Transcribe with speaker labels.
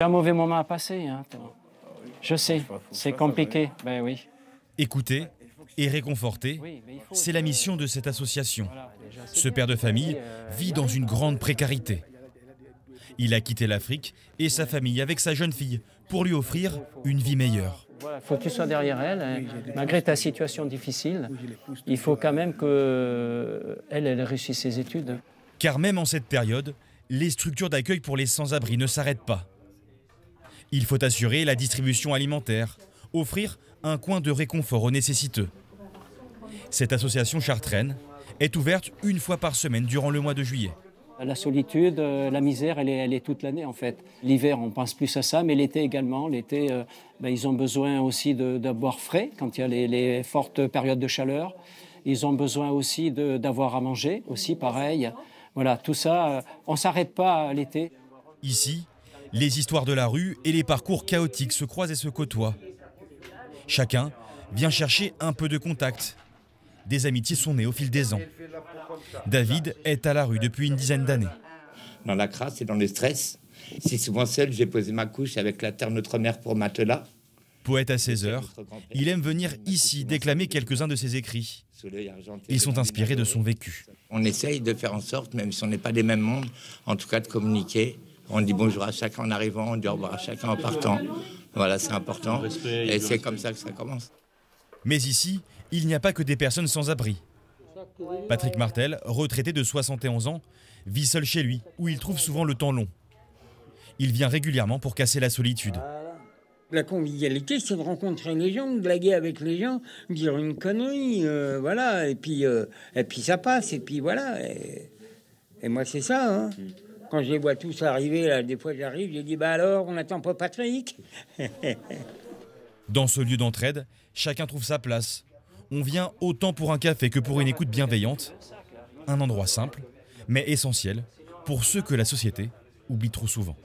Speaker 1: C'est un mauvais moment à passer, hein. Je sais, c'est compliqué, ben oui.
Speaker 2: Écouter et réconforter, c'est la mission de cette association. Ce père de famille vit dans une grande précarité. Il a quitté l'Afrique et sa famille avec sa jeune fille pour lui offrir une vie meilleure.
Speaker 1: Il faut que tu sois derrière elle, hein. Malgré ta situation difficile, il faut quand même qu'elle réussisse ses études.
Speaker 2: Car même en cette période, les structures d'accueil pour les sans-abri ne s'arrêtent pas. Il faut assurer la distribution alimentaire, offrir un coin de réconfort aux nécessiteux. Cette association chartraine est ouverte une fois par semaine durant le mois de juillet.
Speaker 1: La solitude, la misère, elle est toute l'année en fait. L'hiver, on pense plus à ça, mais l'été également. L'été, ils ont besoin aussi de boire frais quand il y a les fortes périodes de chaleur. Ils ont besoin aussi d'avoir à manger, aussi pareil. Voilà, tout ça, on ne s'arrête pas l'été.
Speaker 2: Ici, les histoires de la rue et les parcours chaotiques se croisent et se côtoient. Chacun vient chercher un peu de contact. Des amitiés sont nées au fil des ans. David est à la rue depuis une dizaine d'années.
Speaker 3: Dans la crasse et dans le stress, si souvent seul, j'ai posé ma couche avec la terre Notre-Mère pour matelas.
Speaker 2: Poète à 16 heures, il aime venir ici déclamer quelques-uns de ses écrits. Ils sont inspirés de son vécu.
Speaker 3: On essaye de faire en sorte, même si on n'est pas des mêmes mondes, en tout cas de communiquer. On dit bonjour à chacun en arrivant, on dit au revoir à chacun en partant. Voilà, c'est important. Et c'est comme ça que ça commence.
Speaker 2: Mais ici, il n'y a pas que des personnes sans abri. Patrick Martel, retraité de 71 ans, vit seul chez lui, où il trouve souvent le temps long. Il vient régulièrement pour casser la solitude.
Speaker 4: La convivialité, c'est de rencontrer les gens, de blaguer avec les gens, dire une connerie, voilà, et puis ça passe, et puis voilà. Et moi, c'est ça, hein. Quand je les vois tous arriver, là, des fois j'arrive, je dis, bah alors, on n'attend pas Patrick.
Speaker 2: Dans ce lieu d'entraide, chacun trouve sa place. On vient autant pour un café que pour une écoute bienveillante. Un endroit simple, mais essentiel, pour ceux que la société oublie trop souvent.